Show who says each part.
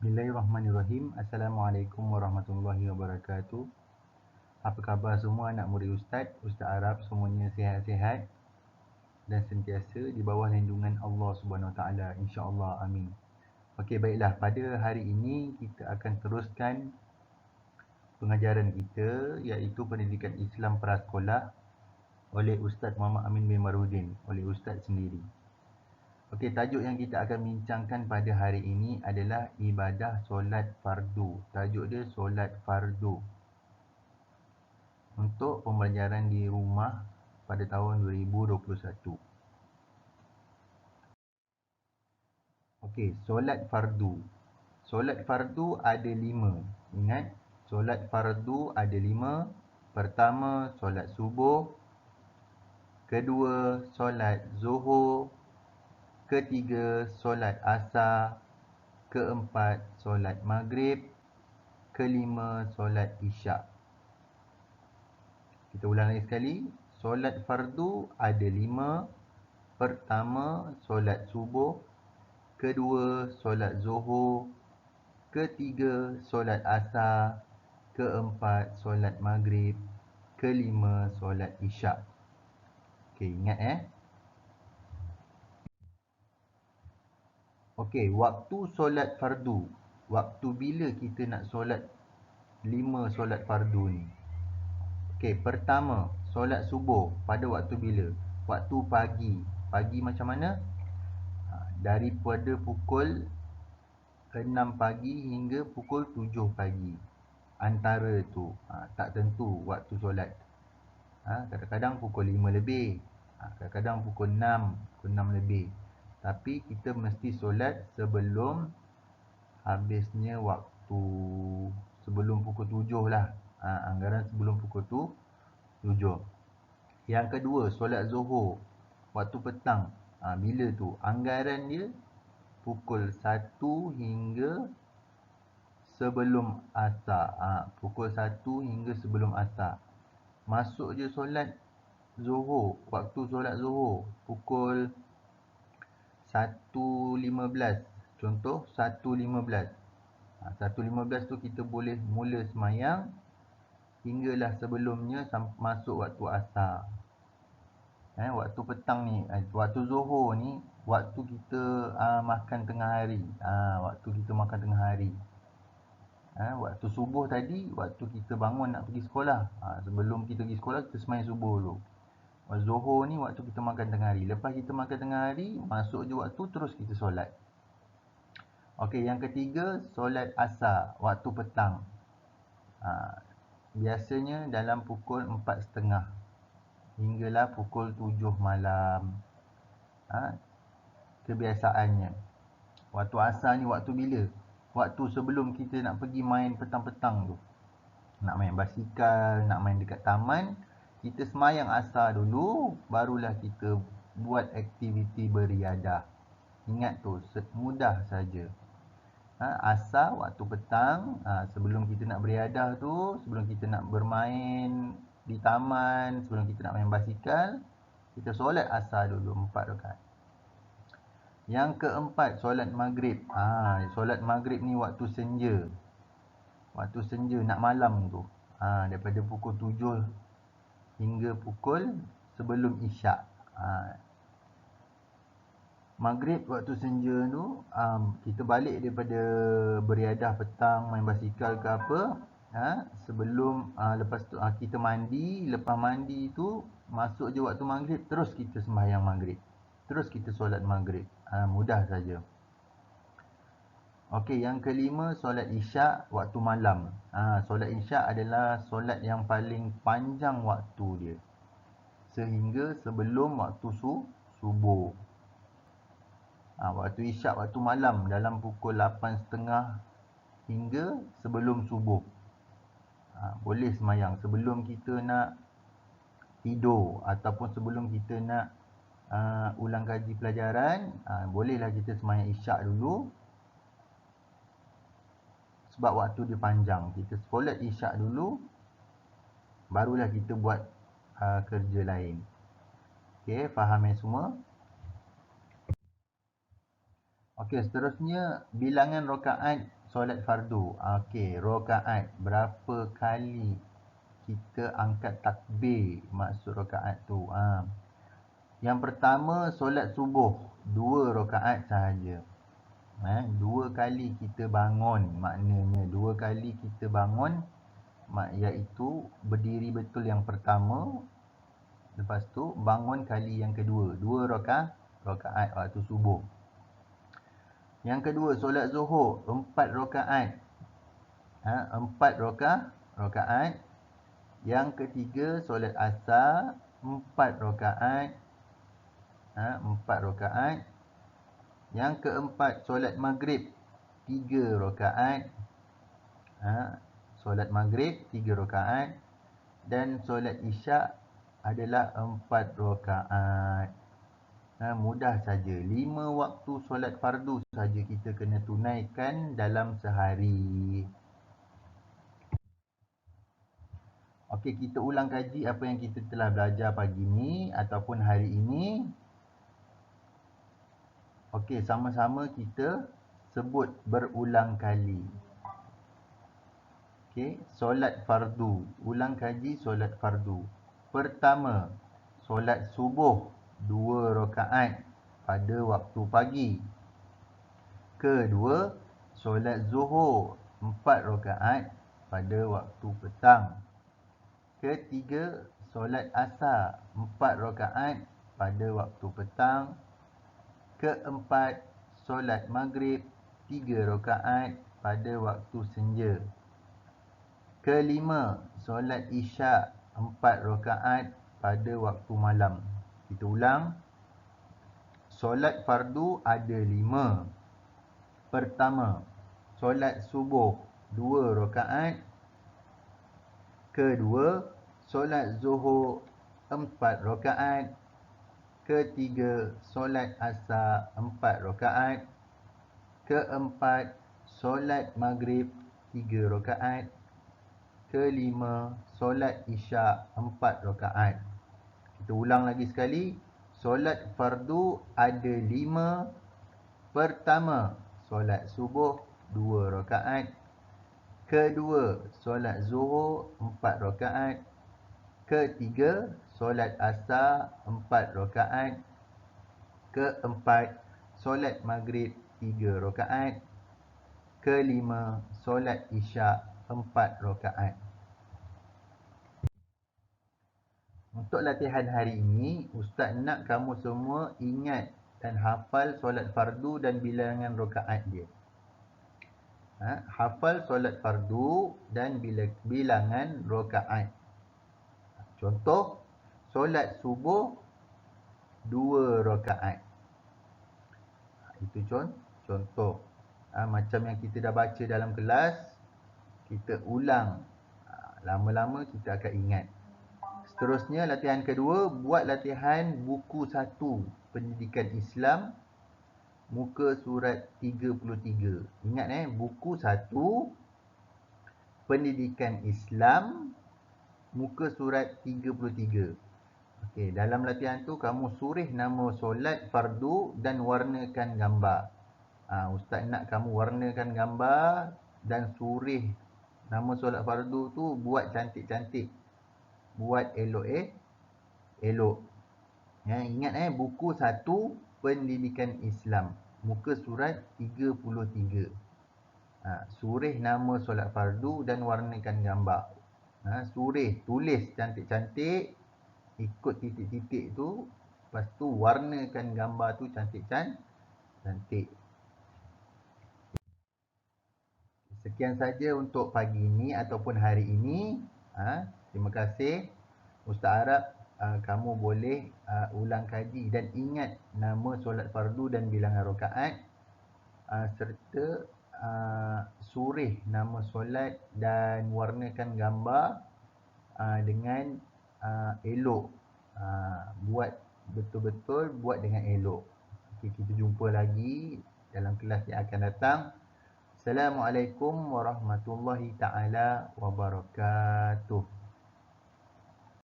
Speaker 1: Bismillahirrahmanirrahim. Assalamualaikum warahmatullahi wabarakatuh. Apa khabar semua anak murid Ustaz? Ustaz harap semuanya sihat-sihat dan sentiasa di bawah lindungan Allah Subhanahu Wa Taala, insya-Allah. Amin. Okey, baiklah, pada hari ini kita akan teruskan pengajaran kita iaitu pendidikan Islam prasekolah oleh Ustaz Muhammad Amin bin Marudin, oleh Ustaz sendiri. Okey, tajuk yang kita akan bincangkan pada hari ini adalah ibadah solat fardu. Tajuk dia solat fardu untuk pembelajaran di rumah pada tahun 2021. Okey, solat fardu. Solat fardu ada 5. Ingat, solat fardu ada 5. Pertama, solat subuh. Kedua, solat zuhur. Ketiga, solat asar. Keempat, solat maghrib. Kelima, solat isyak. Kita ulang lagi sekali. Solat fardu ada 5. Pertama, solat subuh. Kedua, solat zuhur. Ketiga, solat asar. Keempat, solat maghrib. Kelima, solat isyak. Okey, ingat Okey, waktu solat fardu. Waktu bila kita nak solat 5 solat fardu ni? Okey, pertama, solat subuh pada waktu bila? Waktu pagi. Pagi macam mana? Daripada pukul 6 pagi hingga pukul 7 pagi. Antara tu, tak tentu waktu solat. Kadang-kadang pukul 5 lebih. Kadang-kadang pukul 6, pukul 6 lebih. Tapi kita mesti solat sebelum habisnya waktu, sebelum pukul 7 lah. Anggaran sebelum pukul 7. Yang kedua, solat zuhur. Waktu petang. Bila tu? Anggaran dia pukul 1 hingga sebelum asar. Pukul 1 hingga sebelum asar. Masuk je solat zuhur. Waktu solat zuhur pukul 1.15. Contoh 1.15. 1.15 tu kita boleh mula semayang hinggalah sebelumnya masuk waktu asar. Waktu petang ni, waktu zuhur ni, waktu kita makan tengah hari. Waktu kita makan tengah hari. Waktu subuh tadi, waktu kita bangun nak pergi sekolah. Sebelum kita pergi sekolah, kita semayang subuh dulu. Waktu zuhur ni, waktu kita makan tengah hari. Lepas kita makan tengah hari, masuk je waktu, terus kita solat. Okey, yang ketiga, solat asar, waktu petang. Biasanya dalam pukul 4.30 hinggalah pukul 7 malam. Kebiasaannya. Waktu asar ni waktu bila? Waktu sebelum kita nak pergi main petang-petang tu. Nak main basikal, nak main dekat taman, kita semayang asar dulu, barulah kita buat aktiviti beriadah. Ingat tu, mudah saja. Asar waktu petang, sebelum kita nak beriadah tu, sebelum kita nak bermain di taman, sebelum kita nak main basikal, kita solat asar dulu 4 rakaat. Yang keempat, solat maghrib. Solat maghrib ni waktu senja. Waktu senja nak malam tu. Daripada pukul 7 hingga pukul sebelum isyak. Maghrib waktu senja tu, kita balik daripada beriadah petang, main basikal ke apa, sebelum lepas tu kita mandi. Lepas mandi tu masuk je waktu maghrib, terus kita sembahyang maghrib, terus kita solat maghrib. Mudah saja. Okey, yang kelima, solat isyak waktu malam. Solat isyak adalah solat yang paling panjang waktu dia, sehingga sebelum waktu subuh. Waktu isyak waktu malam dalam pukul 8.30 hingga sebelum subuh. Boleh semayang sebelum kita nak tidur ataupun sebelum kita nak ulang kaji pelajaran. Bolehlah kita semayang isyak dulu, sebab waktu dia panjang. Kita solat isyak dulu, barulah kita buat kerja lain. Okey, faham semua? Okey, seterusnya bilangan rakaat solat fardu. Okey, rakaat. Berapa kali kita angkat takbir maksud rakaat tu. Yang pertama, solat subuh. 2 rakaat sahaja. 2 kali kita bangun. Maknanya 2 kali kita bangun, iaitu berdiri betul yang pertama. Lepas tu bangun kali yang kedua. 2 rakaat waktu subuh. Yang kedua, solat zuhur 4 rakaat. 4 rakaat. Yang ketiga, solat asar 4 rakaat. 4 rakaat. Yang keempat, solat maghrib 3 rakaat. Solat maghrib 3 rakaat. Dan solat isyak adalah 4 rakaat. Mudah saja. 5 waktu solat fardu saja kita kena tunaikan dalam sehari. Okey, kita ulang kaji apa yang kita telah belajar pagi ni ataupun hari ini. Okey, sama-sama kita sebut berulang kali. Okey, solat fardu. Ulang kaji solat fardu. Pertama, solat subuh 2 rakaat pada waktu pagi. Kedua, solat zuhur 4 rakaat pada waktu petang. Ketiga, solat asar 4 rakaat pada waktu petang. Keempat, solat maghrib 3 rakaat pada waktu senja. Kelima, solat isyak 4 rakaat pada waktu malam. Kita ulang. Solat fardu ada 5. Pertama, solat subuh 2 rakaat. Kedua, solat zuhur 4 rakaat. Ketiga, solat asar 4 rakaat. Keempat, solat maghrib 3 rakaat. Kelima, solat isyak 4 rakaat. Kita ulang lagi sekali. Solat fardu ada 5. Pertama, solat subuh 2 rakaat. Kedua, solat zuhur 4 rakaat. Ketiga, solat asar 4 rakaat. Keempat, solat maghrib 3 rakaat. Kelima, solat isyak 4 rakaat. Untuk latihan hari ini, Ustaz nak kamu semua ingat dan hafal solat fardu dan bilangan rakaat dia. Hafal solat fardu dan bilangan rakaat. Contoh, solat subuh 2 rakaat. Itu contoh. Macam yang kita dah baca dalam kelas, kita ulang. Lama-lama kita akan ingat. Seterusnya, latihan kedua, buat latihan buku 1 Pendidikan Islam, muka surat 33. Ingat buku 1 Pendidikan Islam, muka surat 33. Okey, dalam latihan tu kamu surih nama solat fardu dan warnakan gambar. Ustaz nak kamu warnakan gambar dan surih nama solat fardu tu, buat cantik-cantik. Buat elok. Ingat buku 1 Pendidikan Islam, muka surat 33. Surih nama solat fardu dan warnakan gambar. Surih, tulis cantik-cantik, ikut titik-titik tu, lepas tu warnakan gambar tu cantik-cantik. Sekian saja untuk pagi ini ataupun hari ini. Terima kasih. Ustaz harap kamu boleh ulang kaji dan ingat nama solat fardu dan bilangan rakaat, serta surih nama solat dan warnakan gambar dengan elok. Buat betul-betul, buat dengan elok. Okay, kita jumpa lagi dalam kelas yang akan datang. Assalamualaikum warahmatullahi taala wabarakatuh.